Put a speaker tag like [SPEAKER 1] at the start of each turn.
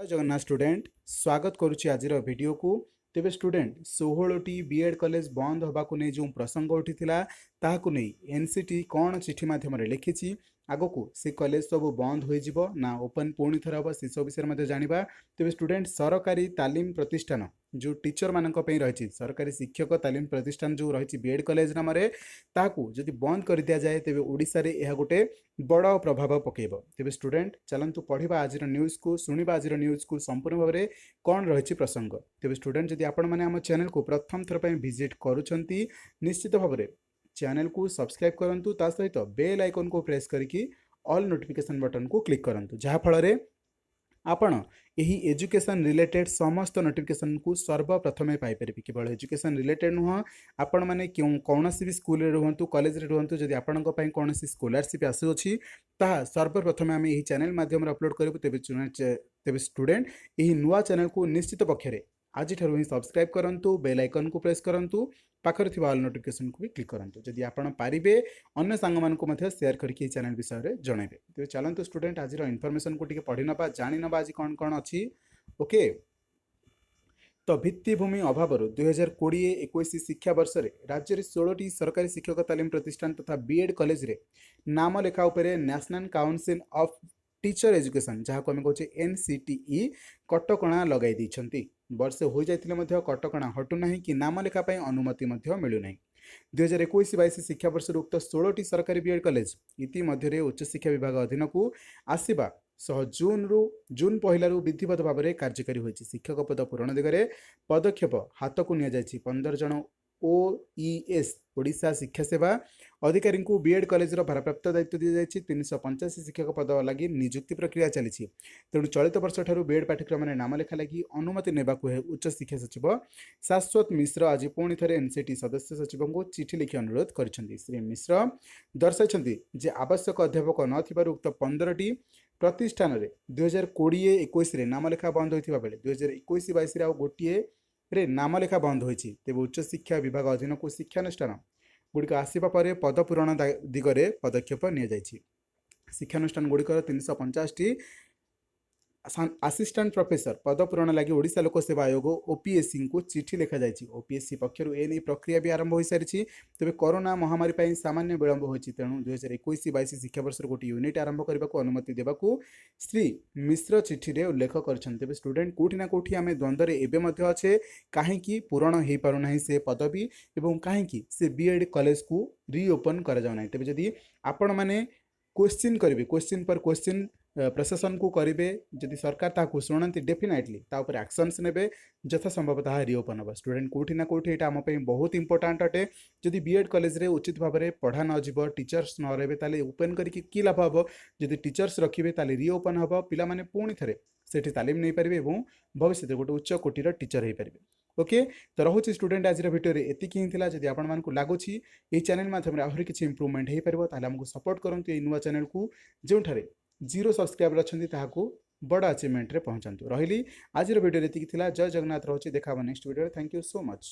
[SPEAKER 1] Jagannath student स्वागत करुच्ची आज video को। तेबे स्टूडेंट 16टी बीएड कॉलेज बंद होगा नहीं जो प्रसंग उठी नहीं एनसीटी कौन चिठी माध्यम लिखी आगो को से कॉलेज सब बंद हो ना ओपन पुणी थर हम से सब विषय जाना। तेज स्टूडेंट सरकारी तालीम प्रतिष्ठान जो टीचर मान रही सरकारी शिक्षक तालीम प्रतिष्ठान जो रही बीएड कॉलेज नाम जदि बंद कर दि जाए तेज ओडिशा रे यह गोटे बड़ प्रभाव पकेब। तेज स्टूडेंट चलतु पढ़ा आज न्यूज को शुणा आज न्यूज को संपूर्ण भाव में कौन रही प्रसंग। तेज स्टूडेंट जदि आपण मैंने आम चैनल को प्रथम थर पर विजिट करुँच निश्चित भाव में चैनल को सब्सक्राइब करूँ ता सहित बेल आइकन को प्रेस करके ऑल नोटिफिकेशन बटन को क्लिक करूँ जहाँफल आपण यही एजुकेशन रिलेटेड समस्त नोटिफिकेशन को सर्वप्रथमे पाइपर केवल एजुकेशन रिलेटेड नुह आपण मैंने कौन भी स्कूल रुहतु कॉलेज रे रुहतु जदि आपण कौन स्कॉलरशिप आसुची ताहा सर्वप्रथमे आम यही चैनल माध्यम अपलोड करूँ। तेज स्टूडेंट यही नुआ चैनल को निश्चित पक्षरे आज ही सब्सक्राइब करूँ बेल आइकन को प्रेस करूँ पाखर थी ऑल नोटिफिकेशन को भी क्लिक करूँ जदि आपड़ पारे अन्य सांग मान सेयार करके चैनल विषय में जनइबे। तेज चलते स्टूडेंट आज इनफॉरमेशन को पढ़ी नवा जानी नवा आज कौन कौन अच्छी ओके। तो भित्तिभूमि अभाव 2020-21 शिक्षा वर्ष में राज्य में 16टी सरकारी शिक्षक तालीम प्रतिष्ठान तथा बीएड कॉलेज रे नाम लेखा उपरे national council of teacher education जहाँ को आम कहे एनसीटीई कटकणा लगाई देइछंती। वर्ष हो जाते कटकणा हटुना कि नाम लेखा अनुमति मिलूना। 2021-22 शिक्षा वर्ष उक्त 16टी सरकारी बीएड कॉलेज इतिमध्य उच्च शिक्षा विभाग अधीन को आसवा सह जून पहला विधिवत भाव में कार्यकारी होती। शिक्षक पद पूरण दिगरे पदक्षेप हाथ को नि 15 जन ओईएस ओडिशा शिक्षा सेवा अधिकारी को बीएड कॉलेज भारप्राप्त दायित्व दी जाएगी। 385 शिक्षक पद लगी नियुक्ति प्रक्रिया चली। तेणु चलित वर्ष ठारू बीएड पाठ्यक्रम में नाम लेखा लगी अनुमति नेबाकु उच्च शिक्षा सचिव शाश्वत मिश्र आज पुणी थे एनसीटी सदस्य सचिव को चिठी लिखि अनुरोध कर। श्री मिश्र दर्शाई जे आवश्यक अध्यापक न उक्त 15टी प्रतिष्ठान में 2020-21 नाम लेखा बंद होता बेले 2021-22 आउ गोटे रे नाम लेखा बंद होती। तेज उच्च शिक्षा विभाग अधीन को शिक्षानुष्ठान गुड़िक आसवा पर पद पूरण दिगरे पदक्षेप नि शिक्षानुष्ठान गुड़िकर 350टी असिस्टेंट प्रोफेसर पद पूरण लगी ओडिशा लोक सेवा आयोग ओपीएससी को चिठी लिखा जायछि। ओपीएससी पक्षर एने प्रक्रिया भी आरंभ हो सारी। तेज कोरोना महामारी पर सामान्य विलंब होती तेणु 2021-22 शिक्षा वर्ष गोटे यूनिट आरंभ करने को अनुमति देवाकू श्री मिश्र चिठी रे उल्लेख कर। स्टूडेंट कोठी ना कोठी आम द्वंद्व एवं अच्छे कहीं पूरण हो पारना से पदवी और कहीं से बीएड कॉलेज को रिओपन कर जाऊना। तेज जदि आपण मैंने क्वेश्चन करेंगे क्वेश्चन पर क्वेश्चन प्रशासन को करेंगे जदि सरकार ताकू शुणती डेफिनेटली तापर एक्शन्स ने यथा संभव ताहा रिओपन हम। स्टूडेंट कोठी ना कोठी एटा आम पे बहुत इंपोर्टाट अटे। जदि बीएड कॉलेज रे उचित भाव में पढ़ा न जीव टीचर्स न रहे ताले ओपन करके कि लाभ हम। जदि टीचर्स रखिए ताले रिओपन हम पिला माने पुणी थे सेठी तालीम नहीं पारे और भविष्य गोटे उच्च कोटीर टीचर हो पारे। ओके तो रोचे स्टूडेंट आज भिडियो एति ही था। जदि आपण लगुच ये चैनल माध्यम आहरी किसी इंप्रूवमेंट हो पार ताले आमको सपोर्ट करूँ ये नुआ चैनल को जो 0 सब्सक्राइबर अच्छा बड़ अचिवमेंट रे पहुँचतु। रही आज भिडियो एति जय जगन्नाथ रोचे देखा next video. Thank you so much.